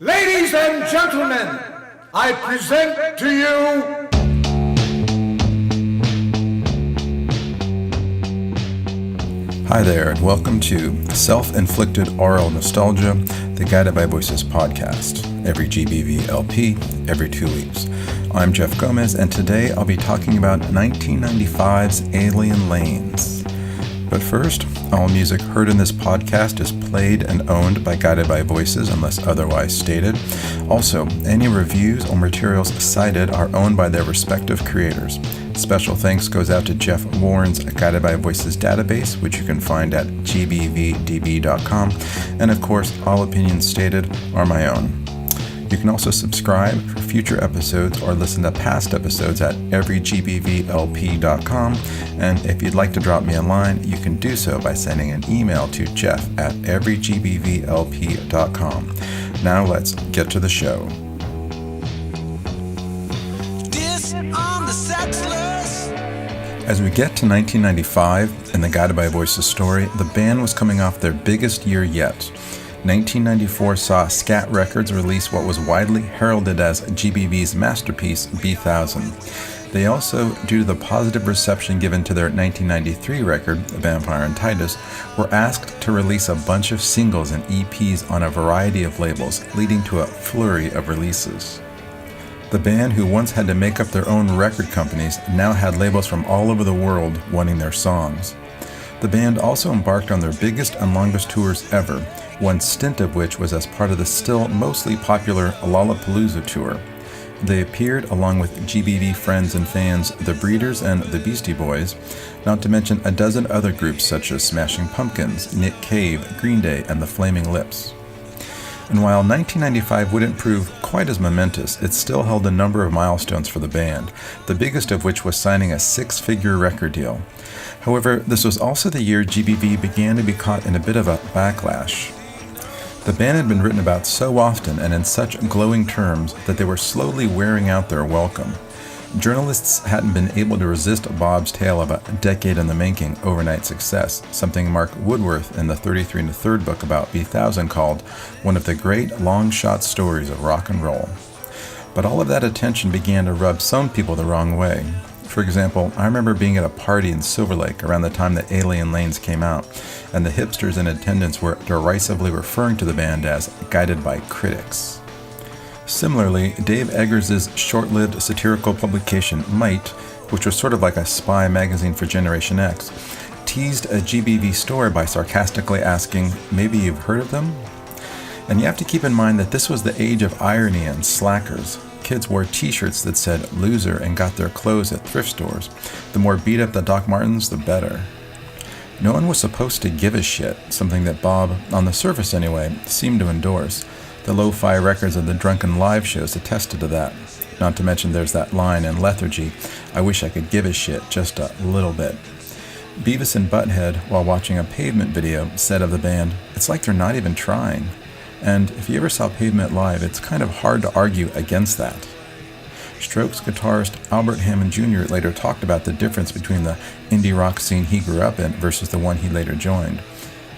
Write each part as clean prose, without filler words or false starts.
Ladies and gentlemen, I present to you Hi there, and welcome to Self-Inflicted Aural Nostalgia, the Guided by Voices podcast, every GBV LP, every 2 weeks. I'm Jeff Gomez, and today I'll be talking about 1995's Alien Lanes. But first, all music heard in this podcast is played and owned by Guided by Voices unless otherwise stated. Also, any reviews or materials cited are owned by their respective creators. Special thanks goes out to Jeff Warren's Guided by Voices database, which you can find at gbvdb.com. And of course, all opinions stated are my own. You can also subscribe for future episodes or listen to past episodes at everygbvlp.com. And if you'd like to drop me a line, you can do so by sending an email to jeff@everygbvlp.com. Now let's get to the show. As we get to 1995 and the Guided by Voices story, the band was coming off their biggest year yet. 1994 saw Scat Records release what was widely heralded as GBV's masterpiece, B-1000. They also, due to the positive reception given to their 1993 record, Vampire and Titus, were asked to release a bunch of singles and EPs on a variety of labels, leading to a flurry of releases. The band, who once had to make up their own record companies, now had labels from all over the world wanting their songs. The band also embarked on their biggest and longest tours ever, one stint of which was as part of the still mostly popular Lollapalooza tour. They appeared along with GBV friends and fans The Breeders and the Beastie Boys, not to mention a dozen other groups such as Smashing Pumpkins, Nick Cave, Green Day, and the Flaming Lips. And while 1995 wouldn't prove quite as momentous, it still held a number of milestones for the band, the biggest of which was signing a 6-figure record deal. However, this was also the year GBV began to be caught in a bit of a backlash. The band had been written about so often and in such glowing terms that they were slowly wearing out their welcome. Journalists hadn't been able to resist Bob's tale of a decade-in-the-making overnight success, something Mark Woodworth in the 33 1/3 book about B-1000 called one of the great long-shot stories of rock and roll. But all of that attention began to rub some people the wrong way. For example, I remember being at a party in Silver Lake around the time that Alien Lanes came out, and the hipsters in attendance were derisively referring to the band as Guided by Critics. Similarly, Dave Eggers' short-lived satirical publication Might, which was sort of like a spy magazine for Generation X, teased a GBV story by sarcastically asking, "Maybe you've heard of them?" And you have to keep in mind that this was the age of irony and slackers. Kids wore t-shirts that said "loser" and got their clothes at thrift stores. The more beat up the Doc Martens, the better. No one was supposed to give a shit, something that Bob, on the surface anyway, seemed to endorse. The lo-fi records of the drunken live shows attested to that. Not to mention there's that line in Lethargy, "I wish I could give a shit just a little bit." Beavis and Butthead, while watching a Pavement video, said of the band, "It's like they're not even trying." And if you ever saw Pavement live, it's kind of hard to argue against that. Strokes guitarist Albert Hammond Jr. later talked about the difference between the indie rock scene he grew up in versus the one he later joined.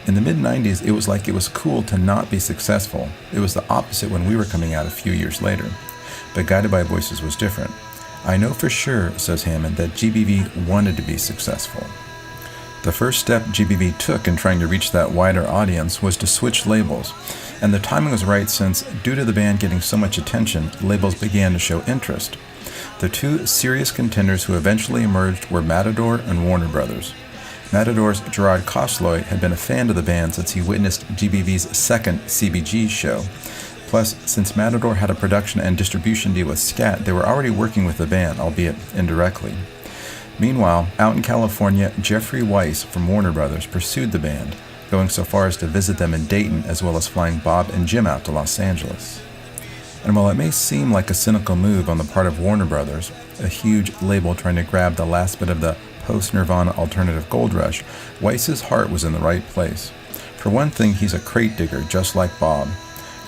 In the mid-90s, it was like it was cool to not be successful. It was the opposite when we were coming out a few years later. But Guided by Voices was different. "I know for sure," says Hammond, "that GBV wanted to be successful." The first step GBV took in trying to reach that wider audience was to switch labels. And the timing was right since, due to the band getting so much attention, labels began to show interest. The two serious contenders who eventually emerged were Matador and Warner Brothers. Matador's Gerard Kosloy had been a fan of the band since he witnessed GBV's second CBG show. Plus, since Matador had a production and distribution deal with Scat, they were already working with the band, albeit indirectly. Meanwhile, out in California, Jeffrey Weiss from Warner Brothers pursued the band, going so far as to visit them in Dayton as well as flying Bob and Jim out to Los Angeles. And while it may seem like a cynical move on the part of Warner Brothers, a huge label trying to grab the last bit of the post-Nirvana alternative gold rush, Weiss's heart was in the right place. For one thing, he's a crate digger just like Bob.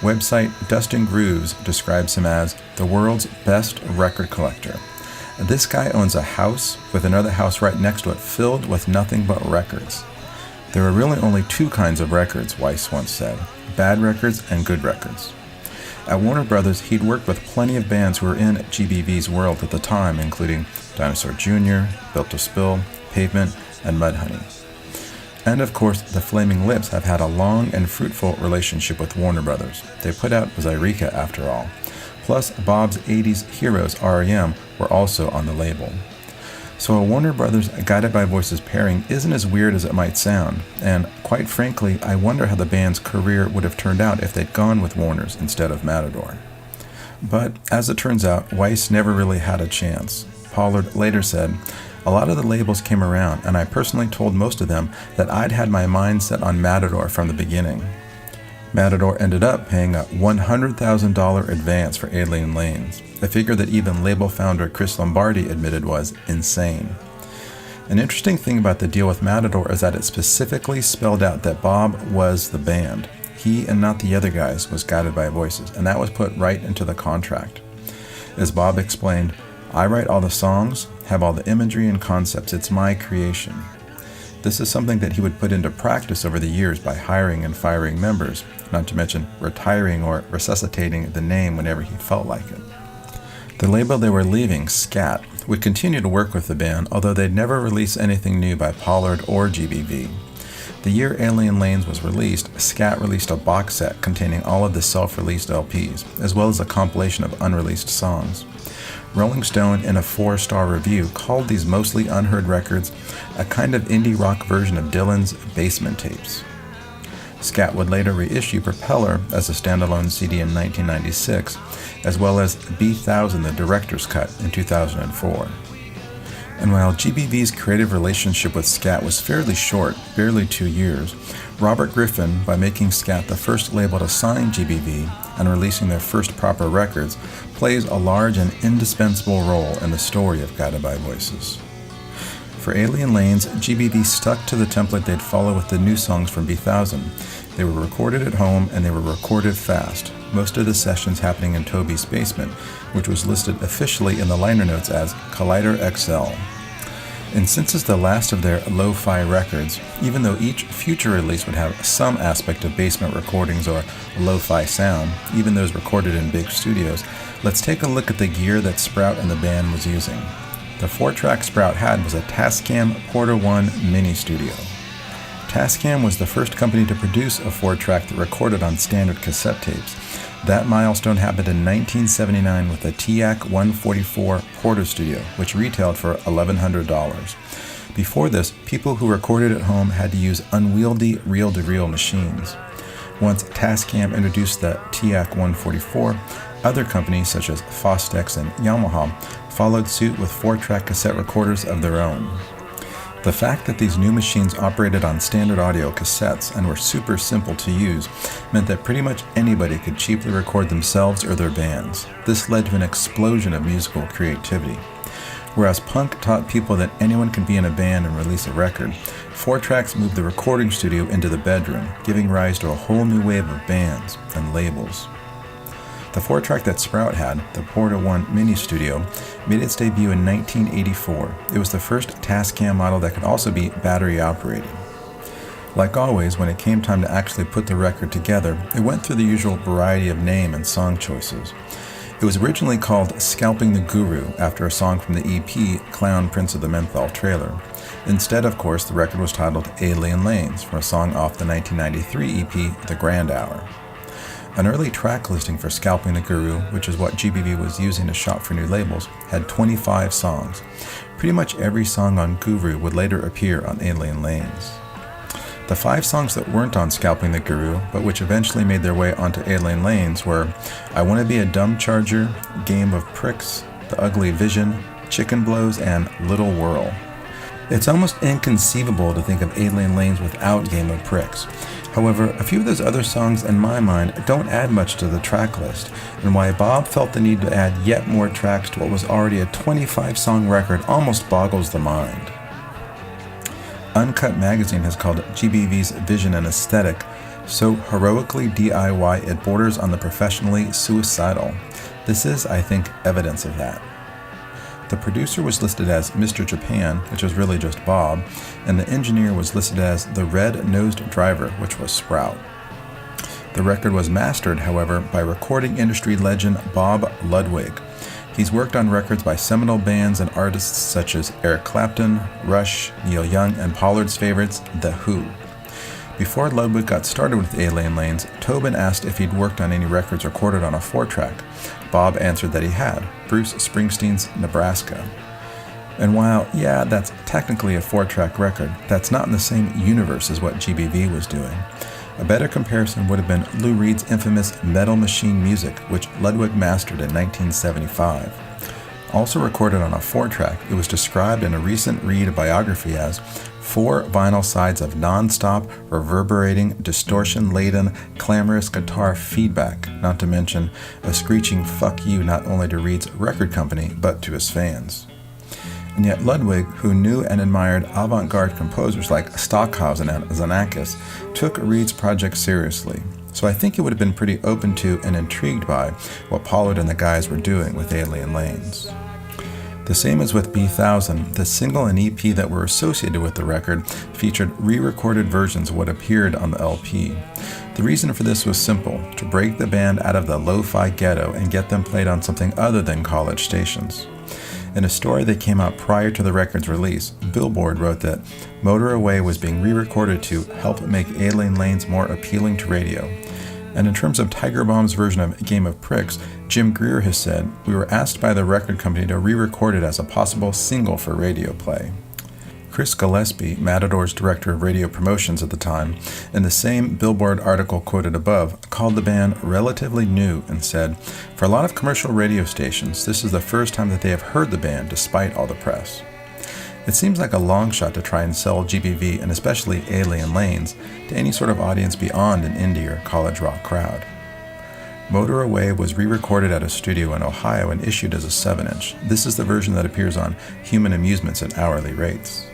Website Dustin Grooves describes him as the world's best record collector. This guy owns a house with another house right next to it filled with nothing but records. There are really only two kinds of records, Weiss once said, bad records and good records. At Warner Brothers, he'd worked with plenty of bands who were in GBV's world at the time, including Dinosaur Jr., Built to Spill, Pavement, and Mudhoney. And of course, the Flaming Lips have had a long and fruitful relationship with Warner Brothers. They put out Zyreka after all. Plus, Bob's 80s heroes R.E.M. were also on the label. So a Warner Brothers Guided by Voices pairing isn't as weird as it might sound, and quite frankly, I wonder how the band's career would have turned out if they'd gone with Warner's instead of Matador. But as it turns out, Weiss never really had a chance. Pollard later said, "A lot of the labels came around, and I personally told most of them that I'd had my mind set on Matador from the beginning." Matador ended up paying a $100,000 advance for Alien Lanes, a figure that even label founder Chris Lombardi admitted was insane. An interesting thing about the deal with Matador is that it specifically spelled out that Bob was the band. He and not the other guys was Guided by Voices, and that was put right into the contract. As Bob explained, "I write all the songs, have all the imagery and concepts. It's my creation." This is something that he would put into practice over the years by hiring and firing members, not to mention retiring or resuscitating the name whenever he felt like it. The label they were leaving, Scat, would continue to work with the band, although they'd never release anything new by Pollard or GBV. The year Alien Lanes was released, Scat released a box set containing all of the self-released LPs, as well as a compilation of unreleased songs. Rolling Stone, in a 4-star review, called these mostly unheard records a kind of indie rock version of Dylan's Basement Tapes. Scat would later reissue Propeller as a standalone CD in 1996, as well as B-1000, the director's cut, in 2004. And while GBV's creative relationship with Scat was fairly short, barely 2 years, Robert Griffin, by making Scat the first label to sign GBV and releasing their first proper records, plays a large and indispensable role in the story of Guided by Voices. For Alien Lanes, GBV stuck to the template they'd follow with the new songs from B-1000. They were recorded at home, and they were recorded fast, most of the sessions happening in Toby's basement, which was listed officially in the liner notes as Collider XL. And since it's the last of their lo-fi records, even though each future release would have some aspect of basement recordings or lo-fi sound, even those recorded in big studios, let's take a look at the gear that Sprout and the band was using. The 4-track Sprout had was a Tascam Porta 1 mini studio. Tascam was the first company to produce a 4-track that recorded on standard cassette tapes. That milestone happened in 1979 with the TIAC 144 Porta Studio, which retailed for $1,100. Before this, people who recorded at home had to use unwieldy reel-to-reel machines. Once Tascam introduced the TIAC 144, other companies such as Fostex and Yamaha followed suit with 4-track cassette recorders of their own. The fact that these new machines operated on standard audio cassettes and were super simple to use meant that pretty much anybody could cheaply record themselves or their bands. This led to an explosion of musical creativity. Whereas punk taught people that anyone could be in a band and release a record, 4-tracks moved the recording studio into the bedroom, giving rise to a whole new wave of bands and labels. The 4-track that Sprout had, the Porta 1 Mini Studio, made its debut in 1984. It was the first Tascam model that could also be battery operated. Like always, when it came time to actually put the record together, it went through the usual variety of name and song choices. It was originally called Scalping the Guru, after a song from the EP Clown Prince of the Menthol Trailer. Instead, of course, the record was titled Alien Lanes, from a song off the 1993 EP The Grand Hour. An early track listing for Scalping the Guru, which is what GBV was using to shop for new labels, had 25 songs. Pretty much every song on Guru would later appear on Alien Lanes. The 5 songs that weren't on Scalping the Guru, but which eventually made their way onto Alien Lanes were I Wanna Be a Dumb Charger, Game of Pricks, The Ugly Vision, Chicken Blows, and Little Whirl. It's almost inconceivable to think of Alien Lanes without Game of Pricks. However, a few of those other songs, in my mind, don't add much to the track list, and why Bob felt the need to add yet more tracks to what was already a 25-song record almost boggles the mind. Uncut Magazine has called GBV's vision and aesthetic so heroically DIY it borders on the professionally suicidal. This is, I think, evidence of that. The producer was listed as Mr. Japan, which was really just Bob, and the engineer was listed as the Red-Nosed Driver, which was Sprout. The record was mastered, however, by recording industry legend Bob Ludwig. He's worked on records by seminal bands and artists such as Eric Clapton, Rush, Neil Young, and Pollard's favorites, The Who. Before Ludwig got started with Alien Lanes, Tobin asked if he'd worked on any records recorded on a 4-track. Bob answered that he had, Bruce Springsteen's Nebraska. And while, yeah, that's technically a 4-track record, that's not in the same universe as what GBV was doing. A better comparison would have been Lou Reed's infamous Metal Machine Music, which Ludwig mastered in 1975. Also recorded on a 4-track, it was described in a recent Reed biography as 4 vinyl sides of non-stop, reverberating, distortion-laden, clamorous guitar feedback, not to mention a screeching fuck you not only to Reed's record company, but to his fans. And yet Ludwig, who knew and admired avant-garde composers like Stockhausen and Xenakis, took Reed's project seriously. So I think he would have been pretty open to and intrigued by what Pollard and the guys were doing with Alien Lanes. The same as with B-1000, the single and EP that were associated with the record featured re-recorded versions of what appeared on the LP. The reason for this was simple, to break the band out of the lo-fi ghetto and get them played on something other than college stations. In a story that came out prior to the record's release, Billboard wrote that Motor Away was being re-recorded to help make Alien Lanes more appealing to radio. And in terms of Tiger Bomb's version of Game of Pricks, Jim Greer has said, "We were asked by the record company to re-record it as a possible single for radio play." Chris Gillespie, Matador's director of radio promotions at the time, in the same Billboard article quoted above, called the band relatively new and said, "For a lot of commercial radio stations, this is the first time that they have heard the band despite all the press." It seems like a long shot to try and sell GBV, and especially Alien Lanes, to any sort of audience beyond an indie or college rock crowd. Motor Away was re-recorded at a studio in Ohio and issued as a 7-inch. This is the version that appears on Human Amusements at hourly rates.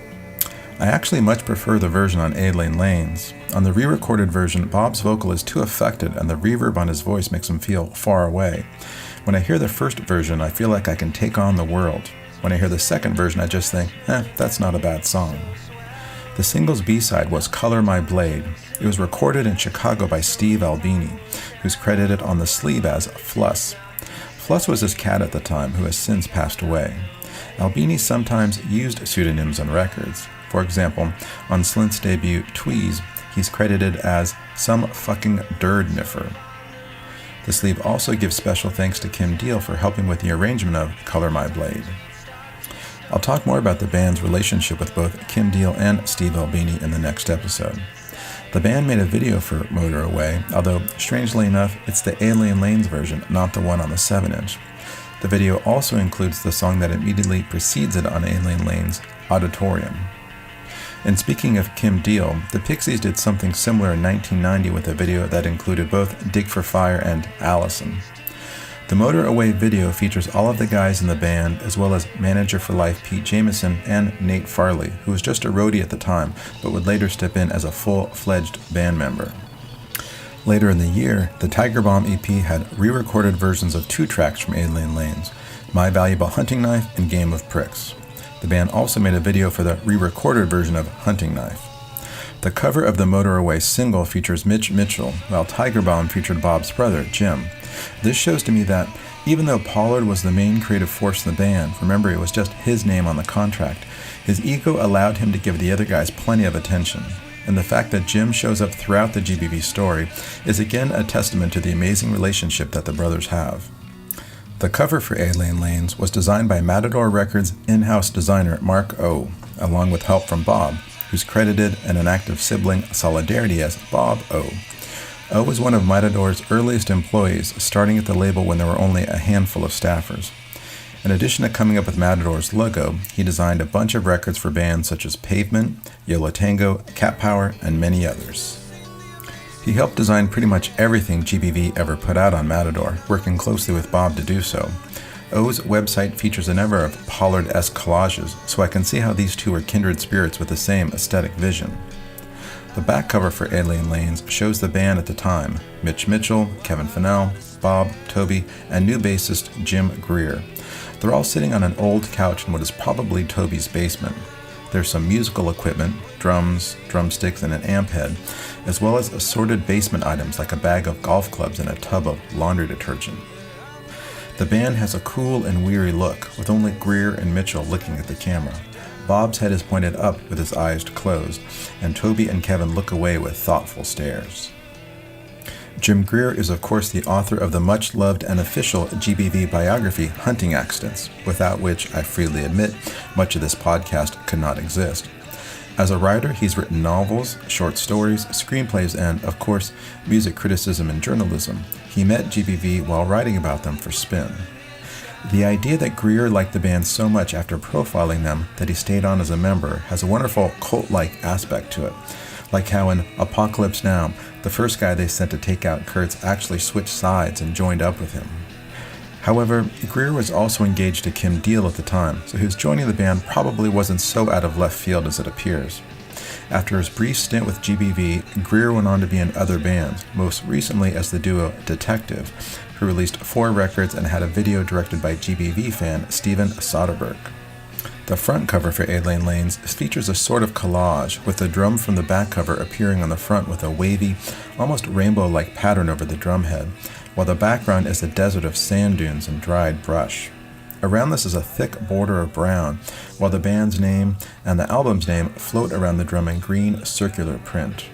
I actually much prefer the version on Alien Lanes. On the re-recorded version, Bob's vocal is too affected and the reverb on his voice makes him feel far away. When I hear the first version, I feel like I can take on the world. When I hear the second version, I just think, that's not a bad song. The single's B-side was Color My Blade. It was recorded in Chicago by Steve Albini, who's credited on the sleeve as Fluss. Fluss was his cat at the time, who has since passed away. Albini sometimes used pseudonyms on records. For example, on Slint's debut, Tweez, he's credited as Some Fucking Durdniffer. The sleeve also gives special thanks to Kim Deal for helping with the arrangement of Color My Blade. I'll talk more about the band's relationship with both Kim Deal and Steve Albini in the next episode. The band made a video for Motor Away, although, strangely enough, it's the Alien Lanes version, not the one on the 7-inch. The video also includes the song that immediately precedes it on Alien Lanes, Auditorium. And speaking of Kim Deal, the Pixies did something similar in 1990 with a video that included both Dig for Fire and Allison. The Motor Away video features all of the guys in the band, as well as manager for life Pete Jameson and Nate Farley, who was just a roadie at the time, but would later step in as a full-fledged band member. Later in the year, the Tiger Bomb EP had re-recorded versions of 2 tracks from Alien Lanes, My Valuable Hunting Knife and Game of Pricks. The band also made a video for the re-recorded version of Hunting Knife. The cover of the Motor Away single features Mitch Mitchell, while Tiger Bomb featured Bob's brother, Jim. This shows to me that, even though Pollard was the main creative force in the band, remember it was just his name on the contract, his ego allowed him to give the other guys plenty of attention. And the fact that Jim shows up throughout the GBV story is again a testament to the amazing relationship that the brothers have. The cover for Alien Lanes was designed by Matador Records' in-house designer Mark O., along with help from Bob, who's credited in an act of sibling solidarity as Bob O. O was one of Matador's earliest employees, starting at the label when there were only a handful of staffers. In addition to coming up with Matador's logo, he designed a bunch of records for bands such as Pavement, Yo-La Tango, Cat Power, and many others. He helped design pretty much everything GBV ever put out on Matador, working closely with Bob to do so. O's website features a number of Pollard-esque collages, so I can see how these two are kindred spirits with the same aesthetic vision. The back cover for Alien Lanes shows the band at the time, Mitch Mitchell, Kevin Fennell, Bob, Toby, and new bassist Jim Greer. They're all sitting on an old couch in what is probably Toby's basement. There's some musical equipment, drums, drumsticks, and an amp head, as well as assorted basement items like a bag of golf clubs and a tub of laundry detergent. The band has a cool and weary look, with only Greer and Mitchell looking at the camera. Bob's head is pointed up with his eyes closed, and Toby and Kevin look away with thoughtful stares. Jim Greer is of course the author of the much-loved and official GBV biography Hunting Accidents, without which, I freely admit, much of this podcast could not exist. As a writer, he's written novels, short stories, screenplays, and, of course, music criticism and journalism. He met GBV while writing about them for Spin. The idea that Greer liked the band so much after profiling them that he stayed on as a member has a wonderful cult-like aspect to it. Like how in Apocalypse Now, the first guy they sent to take out Kurtz actually switched sides and joined up with him. However, Greer was also engaged to Kim Deal at the time, so his joining the band probably wasn't so out of left field as it appears. After his brief stint with GBV, Greer went on to be in other bands, most recently as the duo Detective, who released 4 records and had a video directed by GBV fan Steven Soderbergh. The front cover for Alien Lanes features a sort of collage, with the drum from the back cover appearing on the front with a wavy, almost rainbow-like pattern over the drum head, while the background is a desert of sand dunes and dried brush. Around this is a thick border of brown, while the band's name and the album's name float around the drum in green circular print.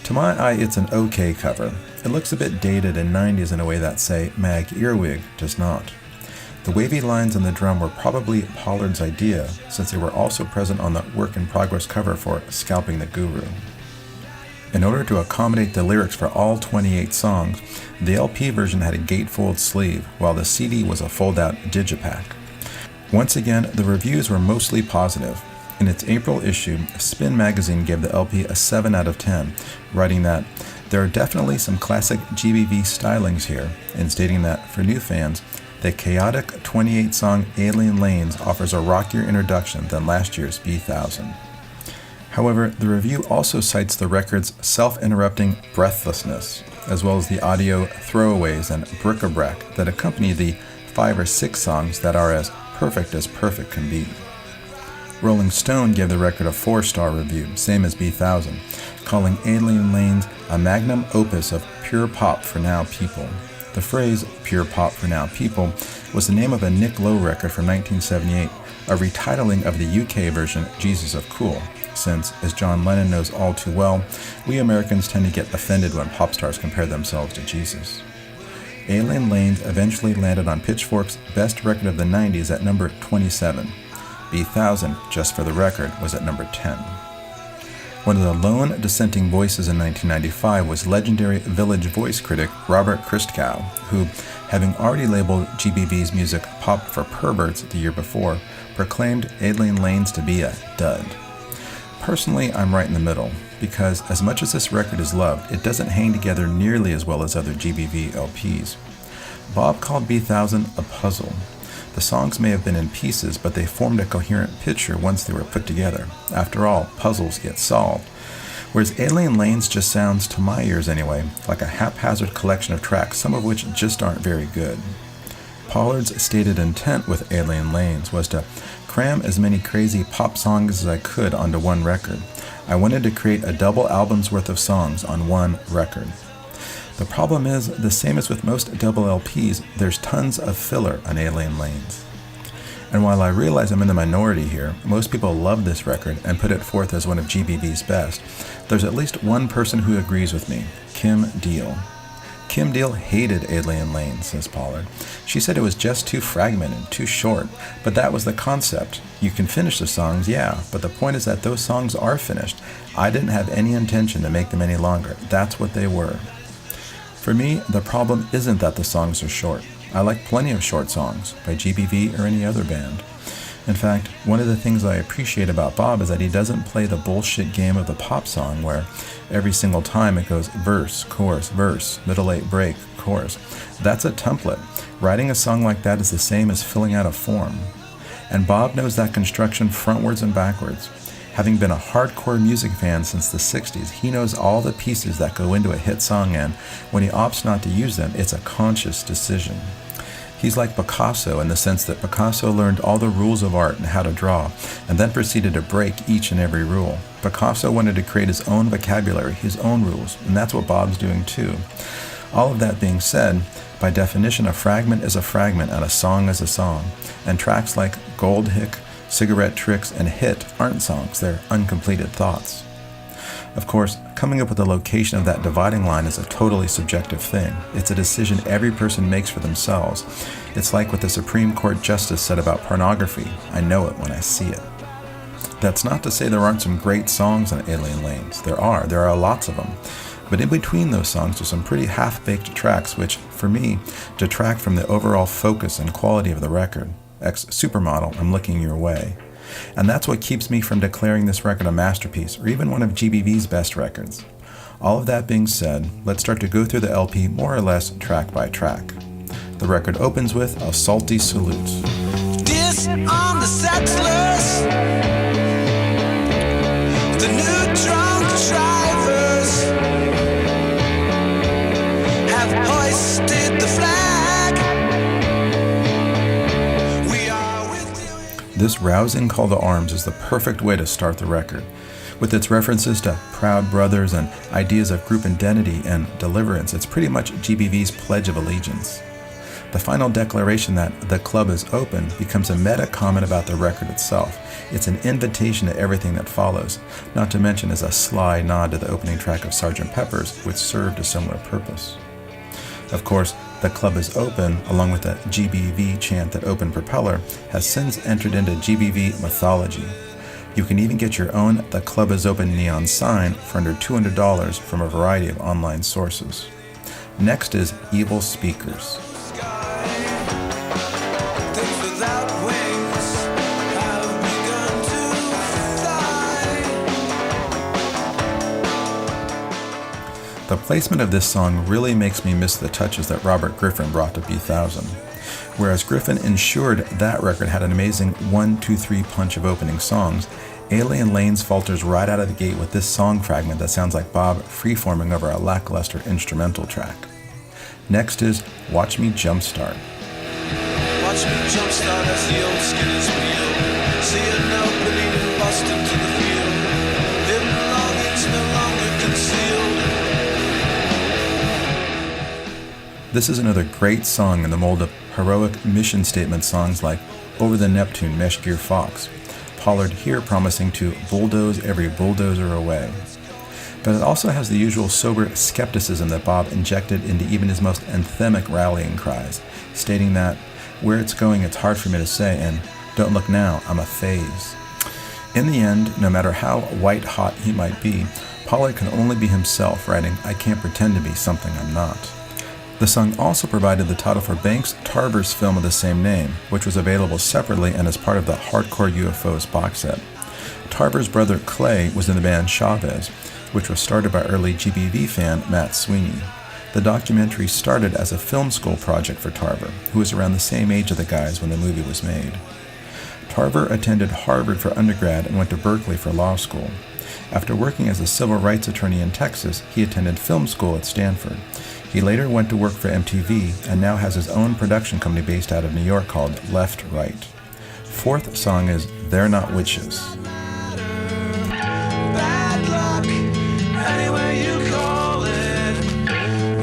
To my eye, it's an okay cover. It looks a bit dated and 90s in a way that, say, Mag Earwig does not. The wavy lines on the drum were probably Pollard's idea, since they were also present on the work-in-progress cover for Scalping the Guru. In order to accommodate the lyrics for all 28 songs, the LP version had a gatefold sleeve, while the CD was a fold-out digipack. Once again, the reviews were mostly positive. In its April issue, Spin magazine gave the LP a 7 out of 10, writing that, "There are definitely some classic GBV stylings here," and stating that, for new fans, the chaotic 28-song Alien Lanes offers a rockier introduction than last year's B-1000. However, the review also cites the record's self-interrupting breathlessness, as well as the audio throwaways and bric-a-brac that accompany the 5 or 6 songs that are as perfect can be. Rolling Stone gave the record a 4-star review, same as B-1000, calling Alien Lanes a magnum opus of pure pop for now people. The phrase, pure pop for now people, was the name of a Nick Lowe record from 1978, a retitling of the UK version, Jesus of Cool, since, as John Lennon knows all too well, we Americans tend to get offended when pop stars compare themselves to Jesus. Alien Lanes eventually landed on Pitchfork's Best Record of the 90s at number 27. B-1000, just for the record, was at number 10. One of the lone dissenting voices in 1995 was legendary Village Voice critic Robert Christgau, who, having already labeled GBV's music pop for perverts the year before, proclaimed Alien Lanes to be a dud. Personally, I'm right in the middle, because as much as this record is loved, it doesn't hang together nearly as well as other GBV LPs. Bob called B-1000 a puzzle. The songs may have been in pieces, but they formed a coherent picture once they were put together. After all, puzzles get solved. Whereas Alien Lanes just sounds, to my ears anyway, like a haphazard collection of tracks, some of which just aren't very good. Pollard's stated intent with Alien Lanes was to cram as many crazy pop songs as I could onto one record. I wanted to create a double album's worth of songs on one record. The problem is, the same as with most double LPs, there's tons of filler on Alien Lanes. And while I realize I'm in the minority here, most people love this record and put it forth as one of GBV's best, there's at least one person who agrees with me, Kim Deal. Kim Deal hated Alien Lanes, says Pollard. She said it was just too fragmented, too short, but that was the concept. You can finish the songs, yeah, but the point is that those songs are finished. I didn't have any intention to make them any longer. That's what they were. For me, the problem isn't that the songs are short. I like plenty of short songs, by GBV or any other band. In fact, one of the things I appreciate about Bob is that he doesn't play the bullshit game of the pop song where every single time it goes verse, middle 8 break, chorus. That's a template. Writing a song like that is the same as filling out a form. And Bob knows that construction frontwards and backwards. Having been a hardcore music fan since the 60s, he knows all the pieces that go into a hit song, and when he opts not to use them, it's a conscious decision. He's like Picasso in the sense that Picasso learned all the rules of art and how to draw, and then proceeded to break each and every rule. Picasso wanted to create his own vocabulary, his own rules, and that's what Bob's doing too. All of that being said, by definition, a fragment is a fragment and a song is a song, and tracks like Gold Hick, Cigarette Tricks, and Hit aren't songs, they're uncompleted thoughts. Of course, coming up with the location of that dividing line is a totally subjective thing. It's a decision every person makes for themselves. It's like what the Supreme Court Justice said about pornography. I know it when I see it. That's not to say there aren't some great songs on Alien Lanes. There are lots of them. But in between those songs are some pretty half-baked tracks which, for me, detract from the overall focus and quality of the record. Supermodel, I'm looking your way. And that's what keeps me from declaring this record a masterpiece, or even one of GBV's best records. All of that being said, let's start to go through the LP more or less track by track. The record opens with a salty salute. Disarm the settlers, the new drunk drivers have hoisted the flag. This rousing call to arms is the perfect way to start the record. With its references to proud brothers and ideas of group identity and deliverance, it's pretty much GBV's Pledge of Allegiance. The final declaration that the club is open becomes a meta comment about the record itself. It's an invitation to everything that follows, not to mention as a sly nod to the opening track of Sgt. Pepper's, which served a similar purpose. Of course, the club is open, along with the GBV chant that opened Propeller, has since entered into GBV mythology. You can even get your own The Club is Open neon sign for under $200 from a variety of online sources. Next is Evil Speakers. The placement of this song really makes me miss the touches that Robert Griffin brought to B-1000. Whereas Griffin ensured that record had an amazing 1-2-3 punch of opening songs, Alien Lanes falters right out of the gate with this song fragment that sounds like Bob freeforming over a lackluster instrumental track. Next is Watch Me Jumpstart. Watch me jumpstart as the old skinners wheel. See an opening and bust into the field. Hidden longings no longer concealed. This is another great song in the mold of heroic mission statement songs like Over the Neptune, Mesh Gear Fox. Pollard here promising to bulldoze every bulldozer away. But it also has the usual sober skepticism that Bob injected into even his most anthemic rallying cries, stating that, where it's going it's hard for me to say, and don't look now, I'm a phase. In the end, no matter how white-hot he might be, Pollard can only be himself, writing, I can't pretend to be something I'm not. The song also provided the title for Banks Tarver's film of the same name, which was available separately and as part of the Hardcore UFOs box set. Tarver's brother Clay was in the band Chavez, which was started by early GBV fan Matt Sweeney. The documentary started as a film school project for Tarver, who was around the same age of the guys when the movie was made. Tarver attended Harvard for undergrad and went to Berkeley for law school. After working as a civil rights attorney in Texas, he attended film school at Stanford. He later went to work for MTV and now has his own production company based out of New York called Left Right. Fourth song is They're Not Witches. Bad luck, anywhere you call it.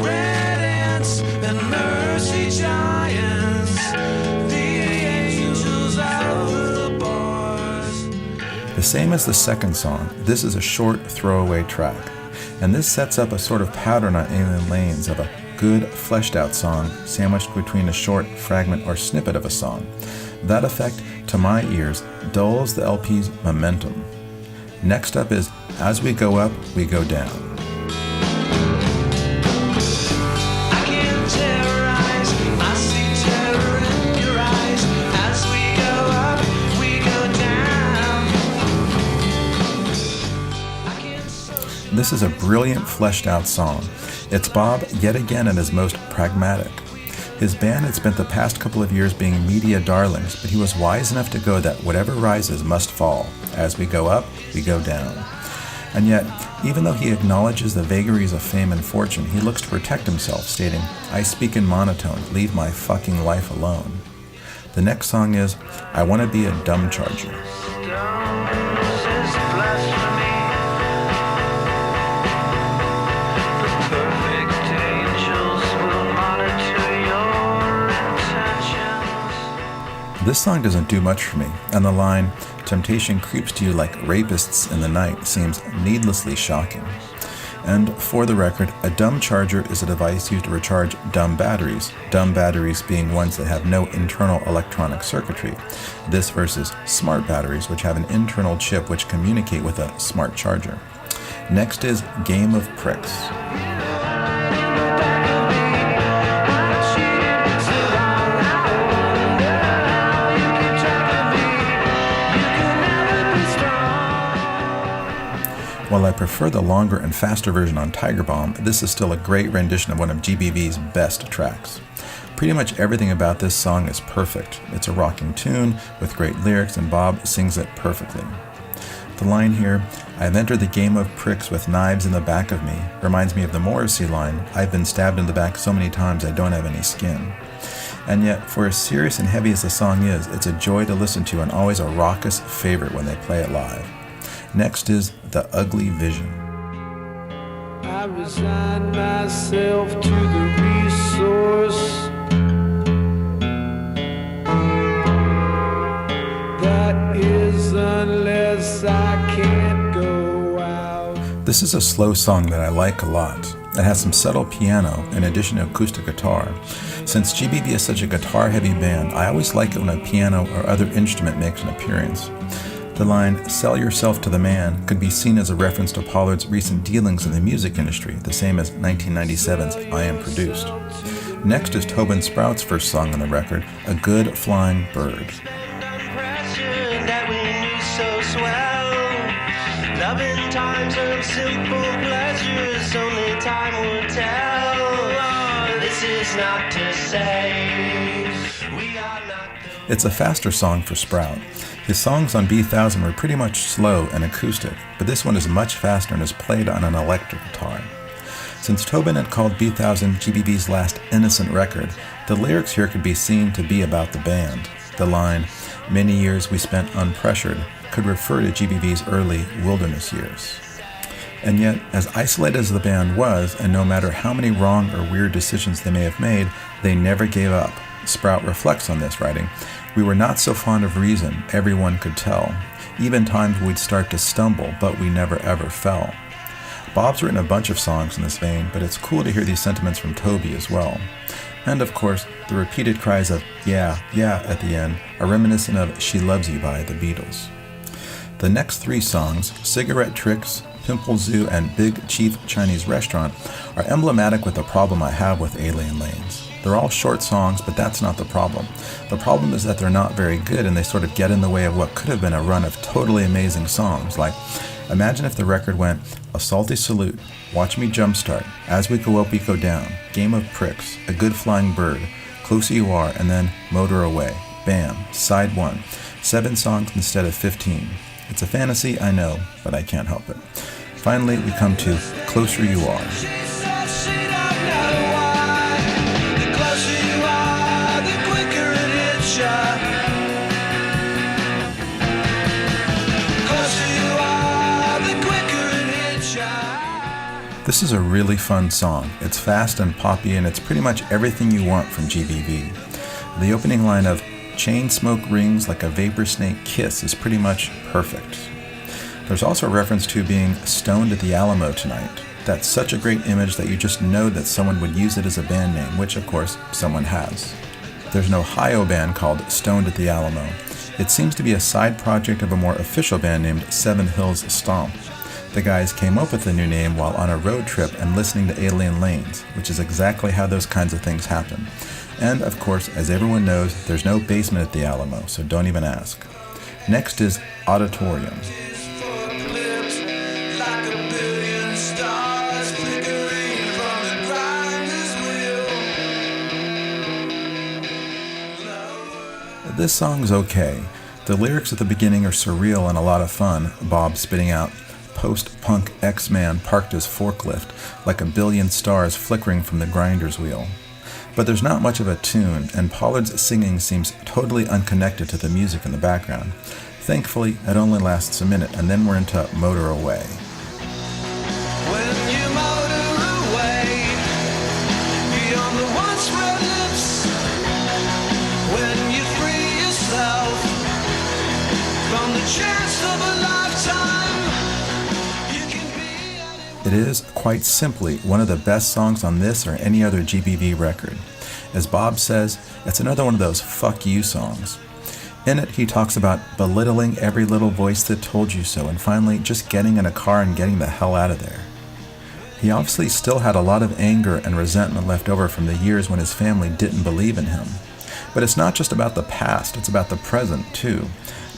Red ants and mercy giants. The angels of the boys. The same as the second song, this is a short throwaway track. And this sets up a sort of pattern on Alien Lanes of a good, fleshed-out song sandwiched between a short fragment or snippet of a song. That effect, to my ears, dulls the LP's momentum. Next up is As We Go Up, We Go Down. I can't terrorize, I see terror in your eyes. As we go up, we go down. This is a brilliant, fleshed-out song. It's Bob, yet again, at his most pragmatic. His band had spent the past couple of years being media darlings, but he was wise enough to go that whatever rises must fall. As we go up, we go down. And yet, even though he acknowledges the vagaries of fame and fortune, he looks to protect himself, stating, "I speak in monotone, leave my fucking life alone." The next song is "I Want to Be a Dumb Charger." This song doesn't do much for me, and the line, "Temptation creeps to you like rapists in the night," seems needlessly shocking. And for the record, a dumb charger is a device used to recharge dumb batteries being ones that have no internal electronic circuitry. This versus smart batteries, which have an internal chip which communicate with a smart charger. Next is Game of Pricks. While I prefer the longer and faster version on Tiger Bomb, this is still a great rendition of one of GBV's best tracks. Pretty much everything about this song is perfect. It's a rocking tune with great lyrics, and Bob sings it perfectly. The line here, "I've entered the game of pricks with knives in the back of me," reminds me of the Morrissey line, "I've been stabbed in the back so many times I don't have any skin." And yet, for as serious and heavy as the song is, it's a joy to listen to and always a raucous favorite when they play it live. Next is The Ugly Vision. I resign myself to the resource that is unless I can't go out. This is a slow song that I like a lot. It has some subtle piano in addition to acoustic guitar. Since GBV is such a guitar-heavy band, I always like it when a piano or other instrument makes an appearance. The line, "Sell yourself to the man," could be seen as a reference to Pollard's recent dealings in the music industry, the same as 1997's I Am Produced. Next is Tobin Sprout's first song on the record, "A Good Flying Bird." Loving times of simple pleasures, only time will tell. This is not to say we are not. It's a faster song for Sprout. His songs on B1000 were pretty much slow and acoustic, but this one is much faster and is played on an electric guitar. Since Tobin had called B1000 GBV's last innocent record, the lyrics here could be seen to be about the band. The line, "Many years we spent unpressured," could refer to GBV's early wilderness years. And yet, as isolated as the band was, and no matter how many wrong or weird decisions they may have made, they never gave up. Sprout reflects on this, writing, "We were not so fond of reason, everyone could tell. Even times we'd start to stumble, but we never ever fell." Bob's written a bunch of songs in this vein, but it's cool to hear these sentiments from Toby as well. And of course, the repeated cries of "yeah, yeah" at the end are reminiscent of "She Loves You" by the Beatles. The next three songs, "Cigarette Tricks," "Pimple Zoo," and "Big Chief Chinese Restaurant," are emblematic with the problem I have with Alien Lanes. They're all short songs, but that's not the problem. The problem is that they're not very good and they sort of get in the way of what could have been a run of totally amazing songs. Like, imagine if the record went, "A Salty Salute," "Watch Me Jumpstart," "As We Go Up We Go Down," "Game of Pricks," "A Good Flying Bird," "Closer You Are," and then "Motor Away." Bam, side one. 7 songs instead of 15. It's a fantasy, I know, but I can't help it. Finally, we come to "Closer You Are." This is a really fun song. It's fast and poppy, and it's pretty much everything you want from GBV. The opening line of "Chain smoke rings like a vapor snake kiss" is pretty much perfect. There's also a reference to being stoned at the Alamo tonight. That's such a great image that you just know that someone would use it as a band name, which of course someone has. There's an Ohio band called Stoned at the Alamo. It seems to be a side project of a more official band named Seven Hills Stomp. The guys came up with the new name while on a road trip and listening to Alien Lanes, which is exactly how those kinds of things happen. And of course, as everyone knows, there's no basement at the Alamo, so don't even ask. Next is Auditorium. This song's okay. The lyrics at the beginning are surreal and a lot of fun, Bob spitting out, post-punk X-Man parked his forklift like a billion stars flickering from the grinder's wheel. But there's not much of a tune, and Pollard's singing seems totally unconnected to the music in the background. Thankfully, it only lasts a minute, and then we're into Motor Away. When you motor away beyond the once red lips, when you free yourself from the chance of a lifetime, you can be. It is, quite simply, one of the best songs on this or any other GBV record. As Bob says, it's another one of those fuck you songs. In it, he talks about belittling every little voice that told you so, and finally just getting in a car and getting the hell out of there. He obviously still had a lot of anger and resentment left over from the years when his family didn't believe in him. But it's not just about the past, it's about the present, too.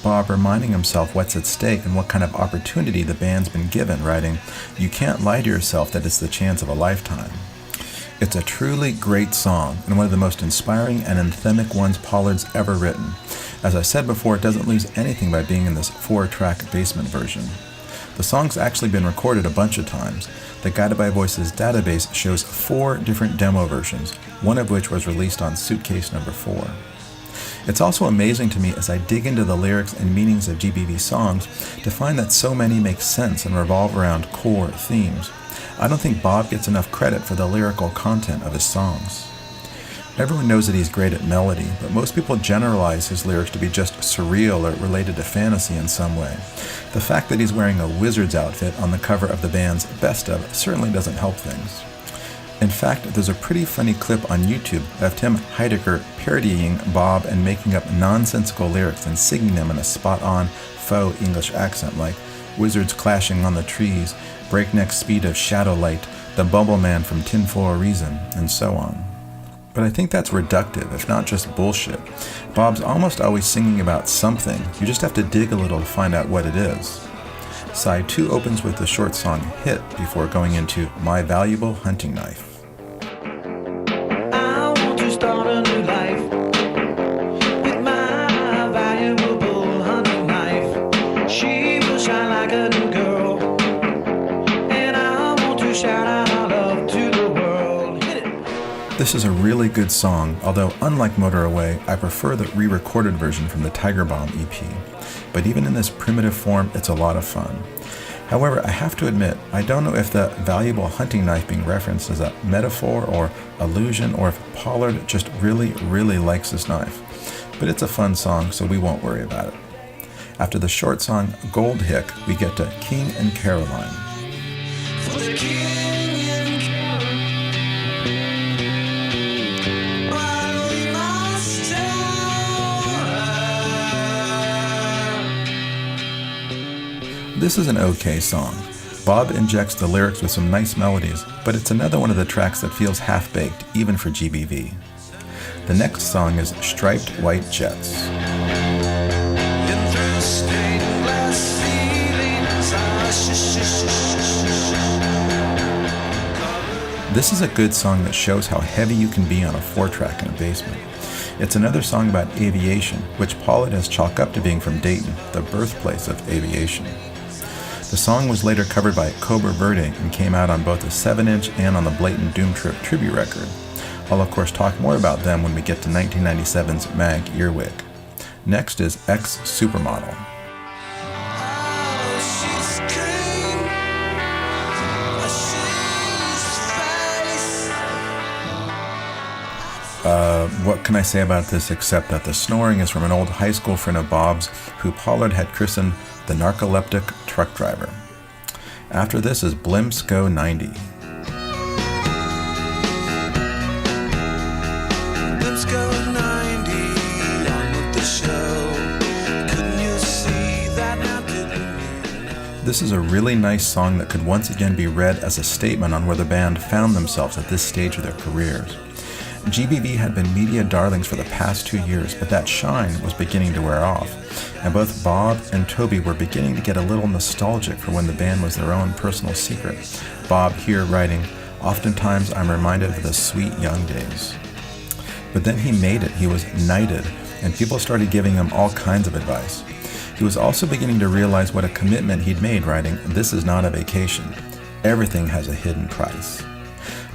Bob reminding himself what's at stake and what kind of opportunity the band's been given, writing, "You can't lie to yourself that it's the chance of a lifetime." It's a truly great song, and one of the most inspiring and anthemic ones Pollard's ever written. As I said before, it doesn't lose anything by being in this 4-track basement version. The song's actually been recorded a bunch of times. The Guided by Voices database shows 4 different demo versions, one of which was released on Suitcase number 4. It's also amazing to me as I dig into the lyrics and meanings of GBV songs to find that so many make sense and revolve around core themes. I don't think Bob gets enough credit for the lyrical content of his songs. Everyone knows that he's great at melody, but most people generalize his lyrics to be just surreal or related to fantasy in some way. The fact that he's wearing a wizard's outfit on the cover of the band's Best Of certainly doesn't help things. In fact, there's a pretty funny clip on YouTube of Tim Heidecker parodying Bob and making up nonsensical lyrics and singing them in a spot-on faux English accent like "Wizards clashing on the trees," "Breakneck speed of shadow light," "The Bubble Man from Tin For a Reason," and so on. But I think that's reductive, if not just bullshit. Bob's almost always singing about something. You just have to dig a little to find out what it is. Side 2 opens with the short song "Hit" before going into "My Valuable Hunting Knife." I want to start a new life with my valuable hunting knife. She will shine like a new girl, and I want to shout out our love to the world. Hit it. This is a really good song, although unlike Motor Away, I prefer the re-recorded version from the Tiger Bomb EP. But even in this primitive form, it's a lot of fun. However, I have to admit, I don't know if the valuable hunting knife being referenced is a metaphor or allusion, or if Pollard just really, really likes this knife. But it's a fun song, so we won't worry about it. After the short song Gold Hick, we get to King and Caroline. For the king and Caroline, while we must tell her. This is an okay song. Bob injects the lyrics with some nice melodies, but it's another one of the tracks that feels half-baked, even for GBV. The next song is Striped White Jets. And through stained glass ceilings, This is a good song that shows how heavy you can be on a 4-track in a basement. It's another song about aviation, which Pollard has chalked up to being from Dayton, the birthplace of aviation. The song was later covered by Cobra Verde and came out on both the 7-inch and on the Blatant Doom Trip tribute record. I'll of course talk more about them when we get to 1997's Mag Earwig. Next is Ex Supermodel. What can I say about this except that the snoring is from an old high school friend of Bob's who Pollard had christened the narcoleptic truck driver. After this is Blimsco 90. Blimsco 90 on with the show. Couldn't you see that now, didn't you? This is a really nice song that could once again be read as a statement on where the band found themselves at this stage of their careers. GBV had been media darlings for the past 2 years, but that shine was beginning to wear off, and both Bob and Toby were beginning to get a little nostalgic for when the band was their own personal secret. Bob here writing, "Oftentimes I'm reminded of the sweet young days." But then he made it, he was knighted, and people started giving him all kinds of advice. He was also beginning to realize what a commitment he'd made writing This Is Not a Vacation. Everything has a hidden price.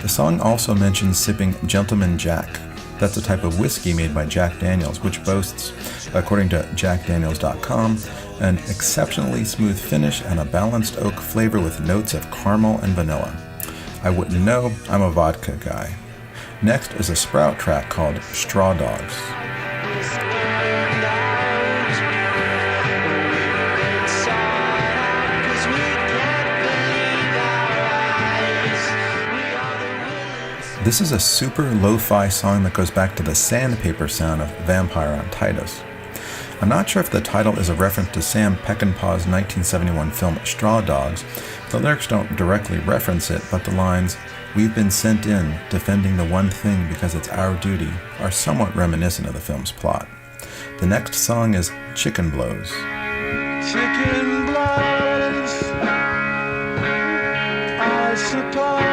The song also mentions sipping Gentleman Jack. That's a type of whiskey made by Jack Daniels, which boasts, according to jackdaniels.com, an exceptionally smooth finish and a balanced oak flavor with notes of caramel and vanilla. I wouldn't know, I'm a vodka guy. Next is a Sprout track called Straw Dogs. This is a super lo-fi song that goes back to the sandpaper sound of Vampire on Titus. I'm not sure if the title is a reference to Sam Peckinpah's 1971 film Straw Dogs. The lyrics don't directly reference it, but the lines, "We've been sent in, defending the one thing because it's our duty," are somewhat reminiscent of the film's plot. The next song is Chicken Blows. Chicken blows, I suppose.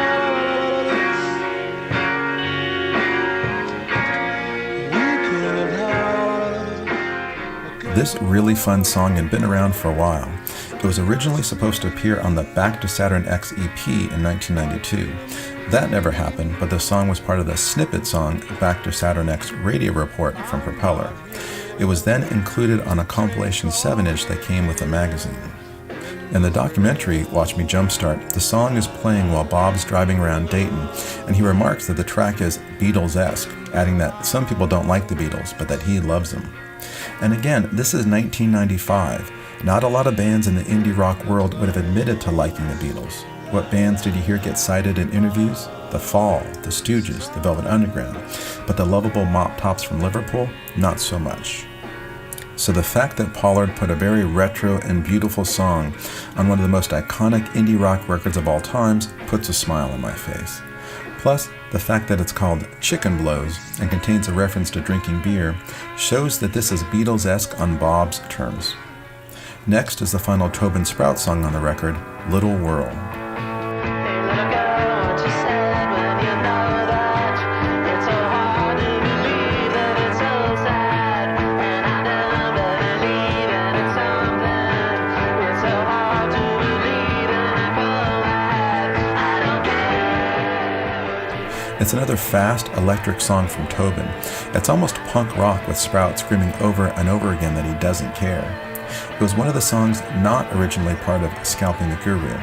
This really fun song had been around for a while. It was originally supposed to appear on the Back to Saturn X EP in 1992. That never happened, but the song was part of the snippet song Back to Saturn X Radio Report from Propeller. It was then included on a compilation 7-inch that came with the magazine. In the documentary, Watch Me Jumpstart, the song is playing while Bob's driving around Dayton, and he remarks that the track is Beatles-esque, adding that some people don't like the Beatles, but that he loves them. And again, this is 1995. Not a lot of bands in the indie rock world would have admitted to liking the Beatles. What bands did you hear get cited in interviews? The Fall, the Stooges, the Velvet Underground. But the lovable Mop Tops from Liverpool? Not so much. So the fact that Pollard put a very retro and beautiful song on one of the most iconic indie rock records of all times puts a smile on my face. Plus, the fact that it's called Chicken Blows and contains a reference to drinking beer shows that this is Beatles-esque on Bob's terms. Next is the final Tobin Sprout song on the record, Little World. It's another fast, electric song from Tobin. It's almost punk rock with Sprout screaming over and over again that he doesn't care. It was one of the songs not originally part of Scalping the Guru.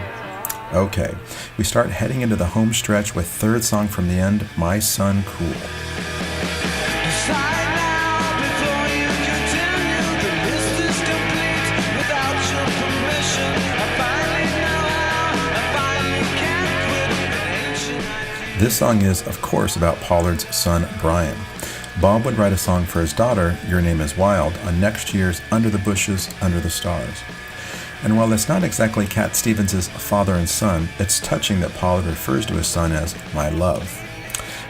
Okay, we start heading into the home stretch with third song from the end, My Son Cool. This song is, of course, about Pollard's son, Brian. Bob would write a song for his daughter, Your Name is Wild, on next year's Under the Bushes, Under the Stars. And while it's not exactly Cat Stevens' father and son, it's touching that Pollard refers to his son as my love.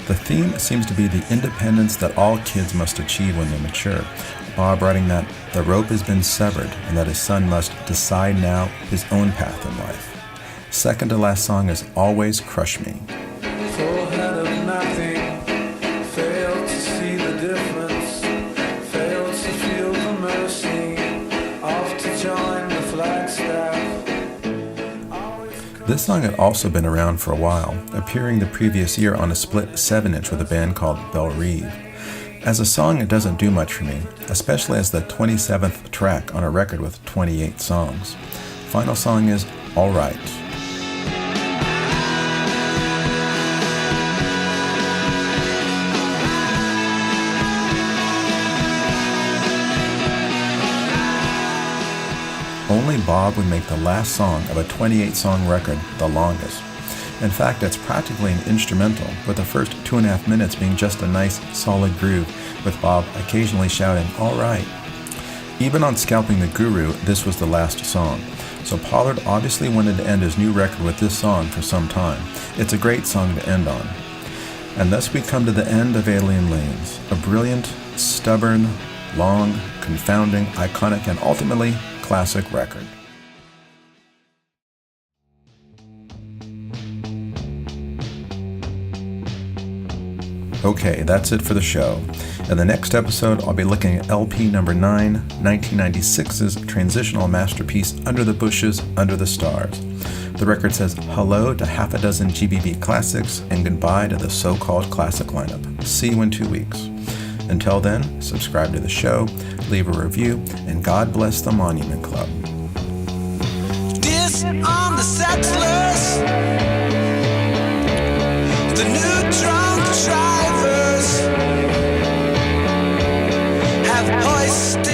The theme seems to be the independence that all kids must achieve when they mature. Bob writing that the rope has been severed and that his son must decide now his own path in life. Second to last song is Always Crush Me. Forehead of nothing, failed to see the difference, failed to feel the mercy, off to join the Flagstaff. This song had also been around for a while, appearing the previous year on a split 7-inch with a band called Belle Reve. As a song, it doesn't do much for me, especially as the 27th track on a record with 28 songs. Final song is All Right. Only Bob would make the last song of a 28-song record the longest. In fact, it's practically an instrumental, with the first 2.5 minutes being just a nice, solid groove, with Bob occasionally shouting, "All right." Even on Scalping the Guru, this was the last song. So Pollard obviously wanted to end his new record with this song for some time. It's a great song to end on. And thus we come to the end of Alien Lanes, a brilliant, stubborn, long, confounding, iconic, and ultimately classic record. Okay, that's it for the show. In the next episode, I'll be looking at LP number 9, 1996's transitional masterpiece, Under the Bushes, Under the Stars. The record says hello to half a dozen GBB classics and goodbye to the so-called classic lineup. See you in 2 weeks. Until then, subscribe to the show, leave a review, and God bless the Monument Club. Dis on the settlers, the new drunk drivers have hoisted